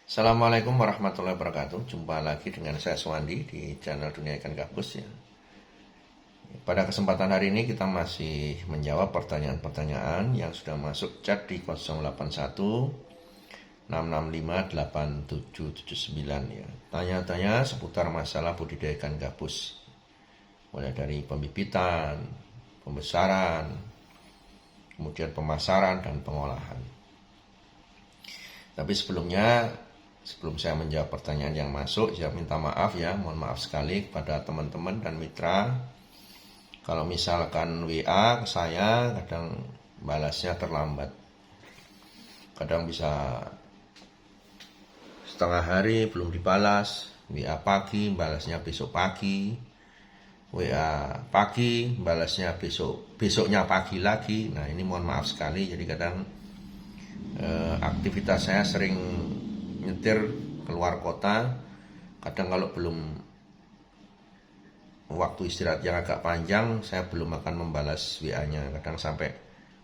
Assalamualaikum warahmatullahi wabarakatuh. Jumpa lagi dengan saya Suwandi di channel Dunia Ikan Gabus ya. Pada kesempatan hari ini kita masih menjawab pertanyaan-pertanyaan yang sudah masuk chat di 081 665 8779 ya. Tanya-tanya seputar masalah budidaya ikan gabus. Mulai dari pembibitan, pembesaran, kemudian pemasaran dan pengolahan. Tapi sebelum saya menjawab pertanyaan yang masuk, saya minta maaf ya, mohon maaf sekali kepada teman-teman dan mitra. Kalau misalkan WA ke saya, kadang balasnya terlambat. Kadang bisa setengah hari belum dibalas, WA pagi, balasnya besok pagi. WA pagi, balasnya besoknya pagi lagi. Nah ini mohon maaf sekali, jadi kadang aktivitas saya sering nyetir keluar kota. Kadang kalau belum waktu istirahat yang agak panjang, saya belum akan membalas WA-nya. Kadang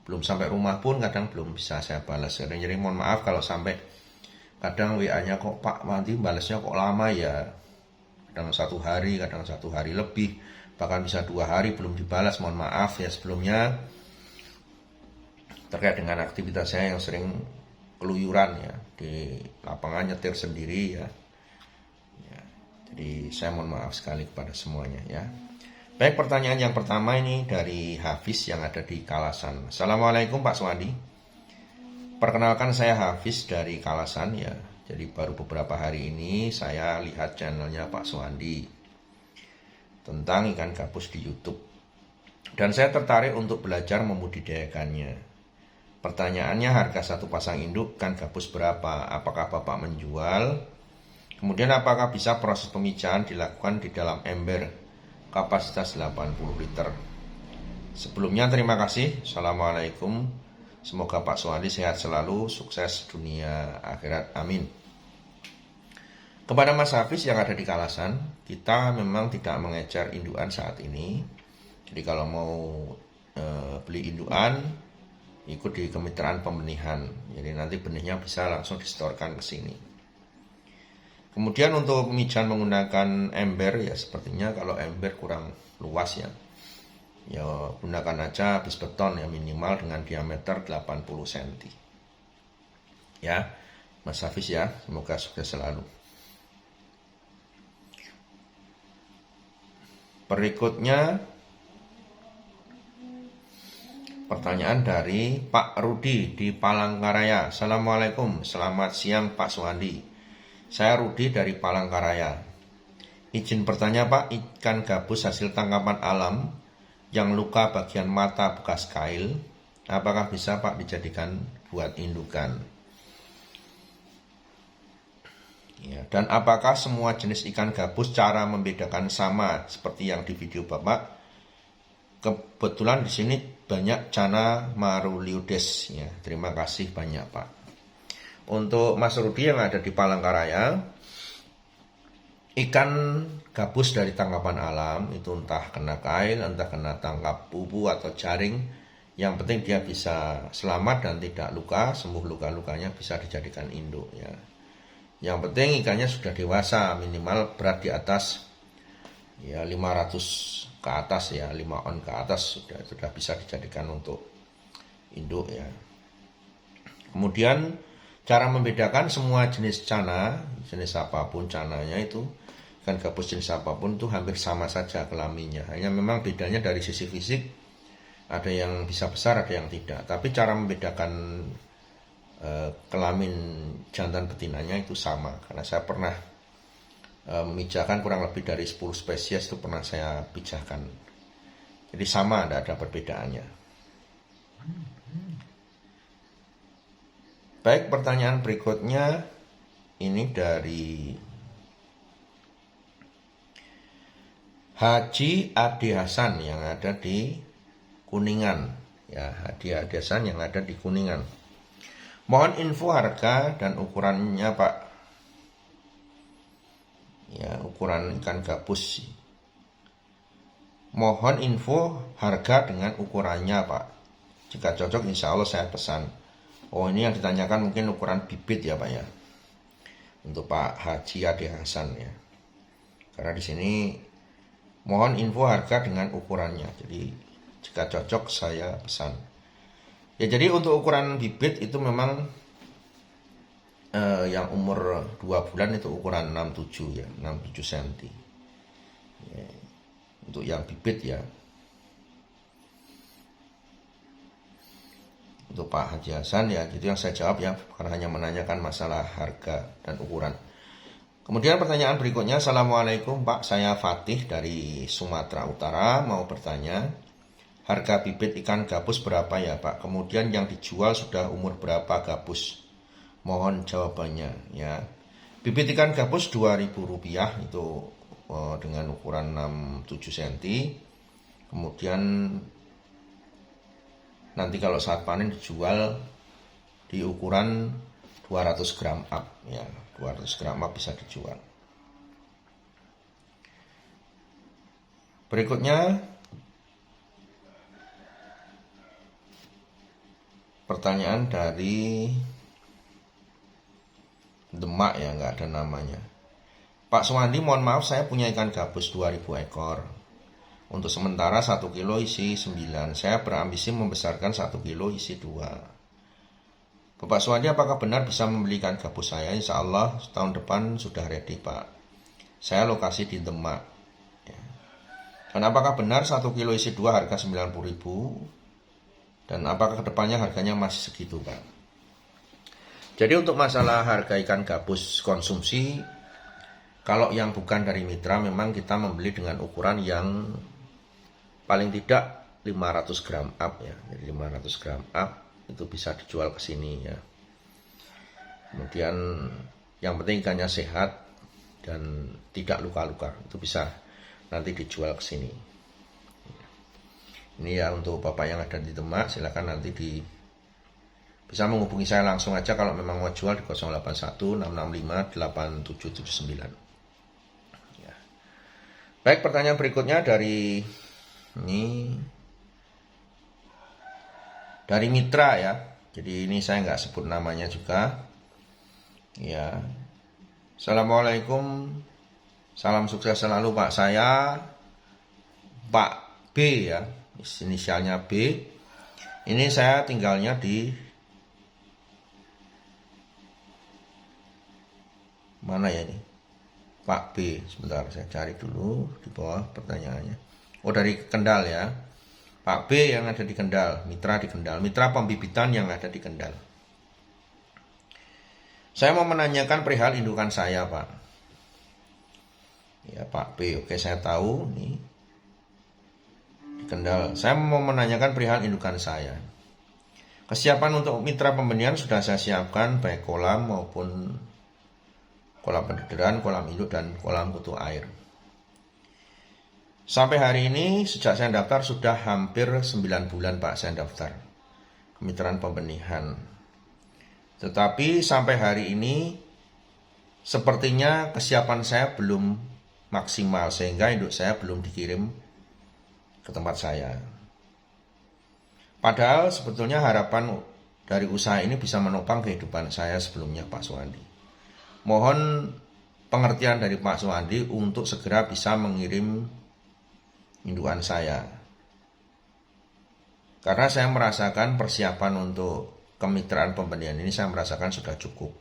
belum sampai rumah pun kadang belum bisa saya balas. Jadi mohon maaf kalau sampai kadang WA-nya kok Pak nanti balasnya kok lama ya. Kadang 1 hari, kadang 1 hari lebih, bahkan bisa 2 hari belum dibalas. Mohon maaf ya sebelumnya, terkait dengan aktivitas saya yang sering keluyuran ya di lapangan, nyetir sendiri ya. Jadi saya mohon maaf sekali kepada semuanya ya. Baik, pertanyaan yang pertama ini dari Hafiz yang ada di Kalasan. Assalamualaikum Pak Suwandi. Perkenalkan, saya Hafiz dari Kalasan ya. Jadi baru beberapa hari ini saya lihat channelnya Pak Suwandi tentang ikan gabus di YouTube. Dan saya tertarik untuk belajar membudidayakannya. Pertanyaannya, harga satu pasang induk ikan gabus berapa? Apakah Bapak menjual? Kemudian apakah bisa proses pemijahan dilakukan di dalam ember kapasitas 80 liter? Sebelumnya terima kasih. Assalamualaikum. Semoga Pak Suwandi sehat selalu, sukses dunia akhirat. Amin. Kepada Mas Hafiz yang ada di Kalasan, kita memang tidak mengejar indukan saat ini. Jadi kalau mau beli indukan, ikut di kemitraan pembenihan. Jadi nanti benihnya bisa langsung disetorkan ke sini. Kemudian untuk pemijahan menggunakan ember ya, sepertinya kalau ember kurang luas ya, gunakan aja bis beton ya, minimal dengan diameter 80 cm. Ya, Mas Hafiz ya, semoga sukses selalu. Berikutnya pertanyaan dari Pak Rudi di Palangkaraya. Assalamualaikum, selamat siang Pak Suwandi. Saya Rudi dari Palangkaraya. Izin bertanya Pak, ikan gabus hasil tangkapan alam yang luka bagian mata bekas kail, apakah bisa Pak dijadikan buat indukan? Ya, dan apakah semua jenis ikan gabus cara membedakan sama seperti yang di video Bapak? Kebetulan di sini banyak Channa Marulioides ya. Terima kasih banyak Pak. Untuk Mas Rudi yang ada di Palangkaraya, ikan gabus dari tangkapan alam itu entah kena kail, entah kena tangkap bubu atau jaring, yang penting dia bisa selamat dan tidak luka, sembuh luka-lukanya, bisa dijadikan induk ya. Yang penting ikannya sudah dewasa, minimal berat di atas ya 500 ke atas ya, 5 on ke atas sudah bisa dijadikan untuk induk ya. Kemudian cara membedakan semua jenis Channa, jenis apapun Channanya itu, ikan gabus jenis apapun itu hampir sama saja kelaminnya. Hanya memang bedanya dari sisi fisik, ada yang bisa besar, ada yang tidak. Tapi cara membedakan kelamin jantan betinanya itu sama. Karena saya pernah memijahkan kurang lebih dari 10 spesies itu pernah saya pijahkan. Jadi sama, tidak ada perbedaannya. Baik, pertanyaan berikutnya ini dari Haji Adi Hasan yang ada di Kuningan ya, Haji Adi Hasan yang ada di Kuningan. Mohon info harga dan ukurannya Pak. Ya, ukuran ikan gabus. Mohon info harga dengan ukurannya Pak. Jika cocok insya Allah saya pesan. Oh, ini yang ditanyakan mungkin ukuran bibit ya Pak ya. untuk Pak Haji Ade Hasan ya. Karena di sini mohon info harga dengan ukurannya. Jadi jika cocok saya pesan. Ya jadi untuk ukuran bibit itu memang yang umur 2 bulan itu ukuran 67 ya, 67 cm. Ya, untuk yang bibit ya. Untuk Pak Haji Hasan ya, itu yang saya jawab ya, karena hanya menanyakan masalah harga dan ukuran. Kemudian pertanyaan berikutnya, Assalamualaikum Pak, saya Fatih dari Sumatera Utara, mau bertanya, harga bibit ikan gabus berapa ya Pak? Kemudian yang dijual sudah umur berapa gabus? Mohon jawabannya ya. Bibit ikan gabus Rp2.000 itu dengan ukuran 67 cm. Kemudian nanti kalau saat panen dijual di ukuran 200 gram up ya, 200 gram up bisa dijual. Berikutnya pertanyaan dari Demak ya, nggak ada namanya. Pak Suwandi, mohon maaf saya punya ikan gabus 2000 ekor. Untuk sementara 1 kilo isi 9. Saya berambisi membesarkan 1 kilo isi 2. Bapak Suwandi, apakah benar bisa membeli ikan gabus saya? Insya Allah tahun depan sudah ready Pak. Saya lokasi di Demak ya. Dan apakah benar 1 kilo isi 2 harga 90.000? Dan apakah kedepannya harganya masih segitu Pak? Jadi untuk masalah harga ikan gabus konsumsi, kalau yang bukan dari mitra memang kita membeli dengan ukuran yang paling tidak 500 gram up ya. Jadi 500 gram up itu bisa dijual ke sini ya. Kemudian yang penting ikannya sehat dan tidak luka-luka, itu bisa nanti dijual ke sini. Ini ya untuk Bapak yang ada di Demak, silakan nanti bisa menghubungi saya langsung aja kalau memang mau jual di 081 665 8779. Ya. Baik, pertanyaan berikutnya dari mitra ya. Jadi ini saya nggak sebut namanya juga. Ya. Assalamualaikum. Salam sukses selalu Pak. Saya Pak B ya. Inisialnya B. Ini saya tinggalnya di mana ya ini? Pak B. Sebentar saya cari dulu di bawah pertanyaannya. Oh, dari Kendal ya. Pak B yang ada di Kendal, mitra di Kendal, mitra pembibitan yang ada di Kendal. Saya mau menanyakan perihal indukan saya, Pak. Ya, Pak B. Oke, saya tahu nih. Di Kendal. Saya mau menanyakan perihal indukan saya. Kesiapan untuk mitra pembenihan sudah saya siapkan, baik kolam maupun kolam pendederan, kolam induk, dan kolam kutu air. Sampai hari ini sejak saya daftar sudah hampir 9 bulan Pak saya daftar kemitraan pembenihan. Tetapi sampai hari ini sepertinya kesiapan saya belum maksimal sehingga induk saya belum dikirim ke tempat saya. Padahal sebetulnya harapan dari usaha ini bisa menopang kehidupan saya sebelumnya Pak Suwandi. Mohon pengertian dari Pak Suwandi untuk segera bisa mengirim indukan saya. Karena saya merasakan persiapan untuk kemitraan pembenihan ini saya merasakan sudah cukup.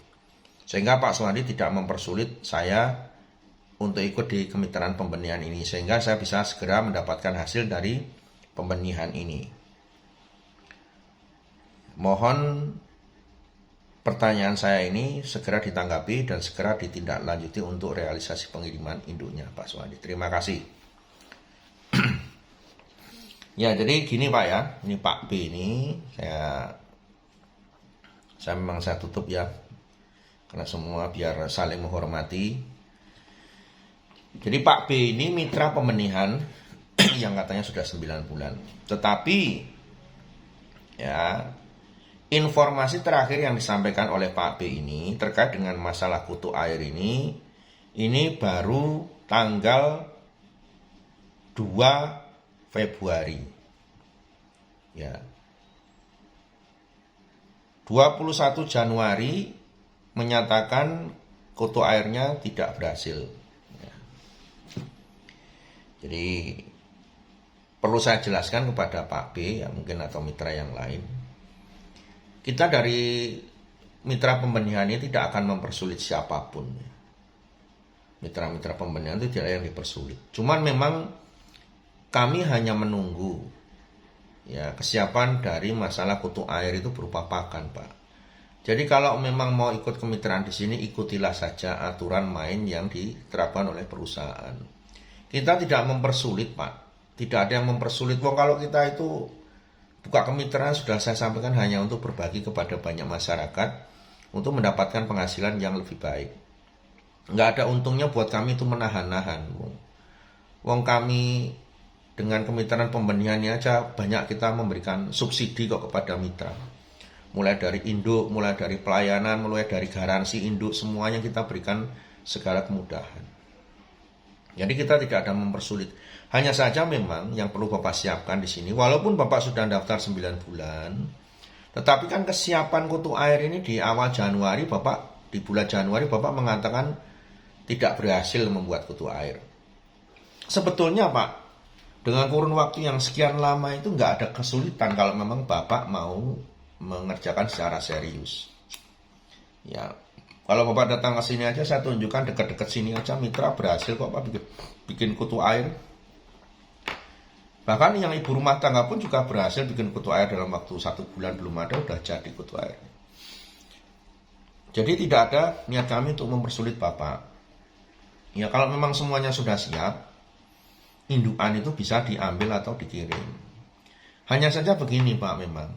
Sehingga Pak Suwandi tidak mempersulit saya untuk ikut di kemitraan pembenihan ini. Sehingga saya bisa segera mendapatkan hasil dari pembenihan ini. Mohon pertanyaan saya ini segera ditanggapi dan segera ditindaklanjuti untuk realisasi pengiriman induknya Pak Suwandi. Terima kasih. Ya, jadi gini Pak ya. Ini Pak B ini saya memang saya tutup ya. Karena semua biar saling menghormati. Jadi Pak B ini mitra pembenihan yang katanya sudah 9 bulan. Tetapi ya, informasi terakhir yang disampaikan oleh Pak B ini terkait dengan masalah kutu air ini baru tanggal 2 Februari. Ya. 21 Januari menyatakan kutu airnya tidak berhasil. Ya. Jadi perlu saya jelaskan kepada Pak B, ya mungkin atau mitra yang lain. Kita dari mitra pembenihan ini tidak akan mempersulit siapapun. Mitra-mitra pembenihan itu tidak yang dipersulit. Cuman memang kami hanya menunggu ya kesiapan dari masalah kutu air itu berupa pakan, Pak. Jadi kalau memang mau ikut kemitraan di sini, ikutilah saja aturan main yang diterapkan oleh perusahaan. Kita tidak mempersulit, Pak. Tidak ada yang mempersulit. Wong kalau kita itu buka kemitraan, sudah saya sampaikan, hanya untuk berbagi kepada banyak masyarakat untuk mendapatkan penghasilan yang lebih baik. Nggak ada untungnya buat kami itu menahan-nahan. Wong kami dengan kemitraan pembenihannya aja banyak kita memberikan subsidi kok kepada mitra. Mulai dari induk, mulai dari pelayanan, mulai dari garansi induk, semuanya kita berikan segala kemudahan. Jadi kita tidak ada mempersulit. Hanya saja memang yang perlu Bapak siapkan di sini, walaupun Bapak sudah daftar 9 bulan, tetapi kan kesiapan kutu air ini di awal Januari, di bulan Januari Bapak mengatakan tidak berhasil membuat kutu air. Sebetulnya Pak, dengan kurun waktu yang sekian lama itu nggak ada kesulitan kalau memang Bapak mau mengerjakan secara serius. Ya, kalau Bapak datang ke sini aja, saya tunjukkan dekat-dekat sini aja mitra berhasil kok Pak bikin kutu air. Bahkan yang ibu rumah tangga pun juga berhasil bikin kutu air dalam waktu 1 bulan, belum ada udah jadi kutu air. Jadi tidak ada niat kami untuk mempersulit Bapak. Ya kalau memang semuanya sudah siap, indukan itu bisa diambil atau dikirim. Hanya saja begini Pak, memang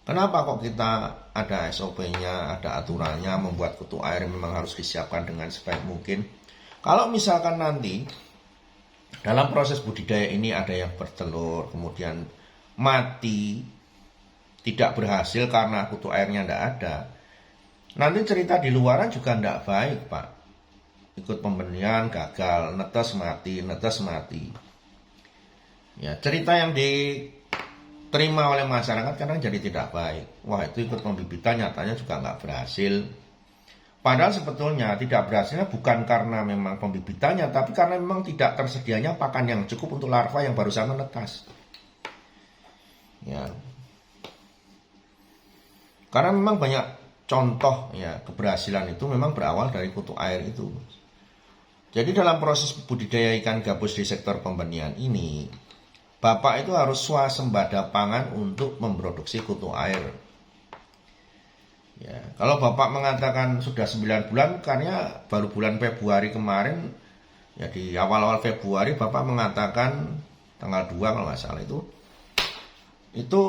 kenapa kok kita ada SOP-nya, ada aturannya, membuat kutu air memang harus disiapkan dengan sebaik mungkin. Kalau misalkan nanti dalam proses budidaya ini ada yang bertelur, kemudian mati, tidak berhasil karena kutu airnya tidak ada, nanti cerita di luaran juga tidak baik Pak. Ikut pembenihan gagal, netes mati. Ya, cerita yang diterima oleh masyarakat kadang jadi tidak baik. Wah, itu ikut pembibitan nyatanya juga nggak berhasil. Padahal sebetulnya tidak berhasilnya bukan karena memang pembibitannya, tapi karena memang tidak tersedianya pakan yang cukup untuk larva yang barusan menetas. Ya. Karena memang banyak contoh ya keberhasilan itu memang berawal dari kutu air itu. Jadi dalam proses budidaya ikan gabus di sektor pembenihan ini, Bapak itu harus swasembada pangan untuk memproduksi kutu air. Ya, kalau Bapak mengatakan sudah 9 bulan, karena baru bulan Februari kemarin, ya di awal-awal Februari Bapak mengatakan tanggal 2 kalau nggak salah itu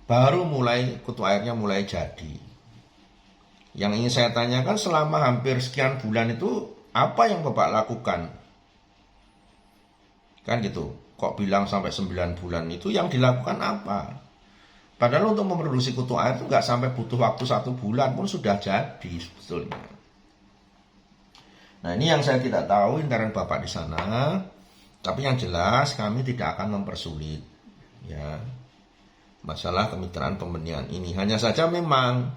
baru mulai kutu airnya mulai jadi. Yang ingin saya tanyakan, selama hampir sekian bulan itu apa yang Bapak lakukan? Kan gitu. Kok bilang sampai 9 bulan, itu yang dilakukan apa? Padahal untuk memproduksi kutu air itu nggak sampai butuh waktu 1 bulan pun sudah jadi sebetulnya. Nah ini yang saya tidak tahu intern Bapak di sana. Tapi yang jelas kami tidak akan mempersulit ya masalah kemitraan pembenihan ini. Hanya saja memang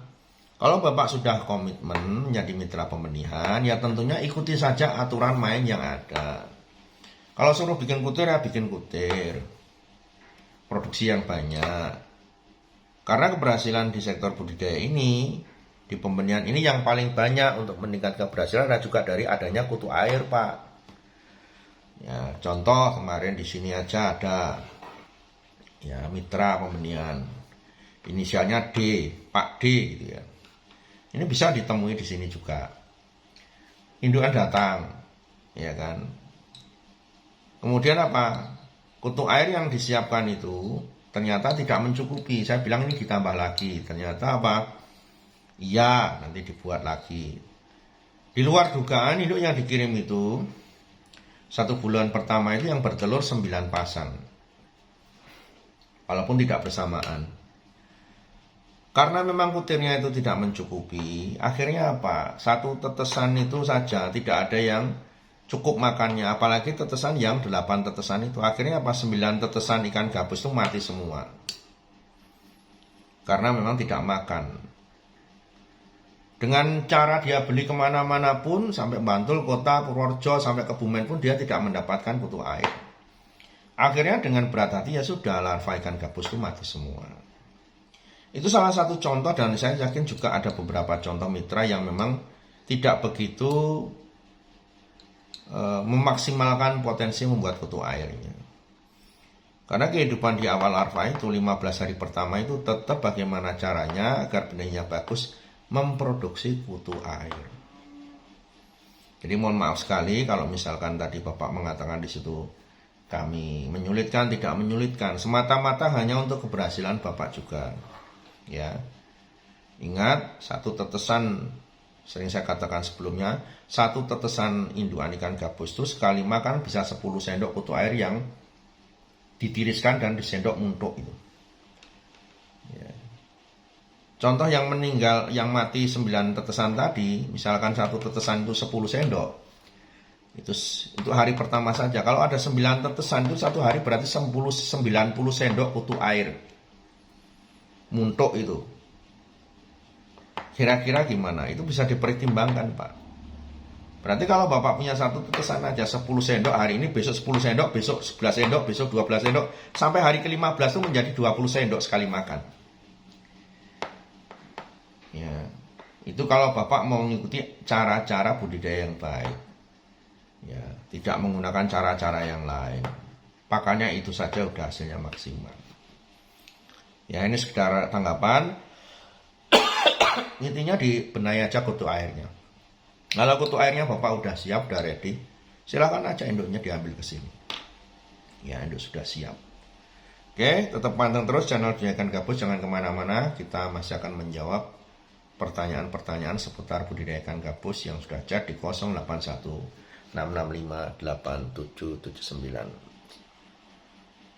kalau Bapak sudah komitmen menjadi mitra pembenihan, ya tentunya ikuti saja aturan main yang ada. Kalau suruh bikin kutir, ya bikin kutir. Produksi yang banyak. Karena keberhasilan di sektor budidaya ini, di pembenihan ini yang paling banyak untuk meningkatkan keberhasilan adalah juga dari adanya kutu air, Pak. Ya, contoh kemarin di sini aja ada ya mitra pembenihan. Inisialnya D, Pak D gitu ya. Ini bisa ditemui di sini juga. Indukan datang, ya kan. Kemudian apa? Kutu air yang disiapkan itu ternyata tidak mencukupi. Saya bilang ini ditambah lagi. Ternyata apa? Iya, nanti dibuat lagi. Di luar dugaan, induk yang dikirim itu 1 bulan pertama itu yang bertelur 9 pasang. Walaupun tidak bersamaan. Karena memang kutirnya itu tidak mencukupi, akhirnya apa? 1 tetesan itu saja tidak ada yang cukup makannya, apalagi tetesan yang 8 tetesan itu. Akhirnya apa? 9 tetesan ikan gabus itu mati semua. Karena memang tidak makan. Dengan cara dia beli kemana-mana pun, sampai Bantul, Kota, Purworejo, sampai Kebumen pun dia tidak mendapatkan kutu air. Akhirnya dengan berat hati ya sudah, larva ikan gabus itu mati semua. Itu salah satu contoh, dan saya yakin juga ada beberapa contoh mitra yang memang tidak begitu memaksimalkan potensi membuat kutu airnya. Karena kehidupan di awal larva itu 15 hari pertama itu tetap bagaimana caranya agar benihnya bagus memproduksi kutu air. Jadi mohon maaf sekali kalau misalkan tadi Bapak mengatakan di situ kami menyulitkan, tidak menyulitkan, semata-mata hanya untuk keberhasilan Bapak juga. Ya. Ingat, satu tetesan, sering saya katakan sebelumnya, satu tetesan indukan ikan gabus itu sekali makan bisa 10 sendok kutu air yang ditiriskan dan disendok muntuk itu. Ya. Contoh yang meninggal, yang mati 9 tetesan tadi, misalkan satu tetesan itu 10 sendok, itu hari pertama saja. Kalau ada 9 tetesan itu satu hari berarti 90 sendok kutu air muntuk itu. Kira-kira gimana? Itu bisa dipertimbangkan, Pak. Berarti kalau Bapak punya satu tetesan aja 10 sendok hari ini, besok 10 sendok, besok 11 sendok, besok 12 sendok, sampai hari ke-15 itu menjadi 20 sendok sekali makan. Ya, itu kalau Bapak mau mengikuti cara-cara budidaya yang baik. Ya, tidak menggunakan cara-cara yang lain. Pakannya itu saja udah hasilnya maksimal. Ya, ini sekedar tanggapan. Intinya dibenahi aja kutu airnya. Kalau kutu airnya Bapak udah siap, udah ready, silakan aja induknya diambil ke sini. Ya, induk sudah siap. Oke, tetap panteng terus channel Budidaya Ikan Gabus, jangan kemana-mana. Kita masih akan menjawab pertanyaan-pertanyaan seputar budidaya ikan gabus yang sudah chat di 081 665 8779.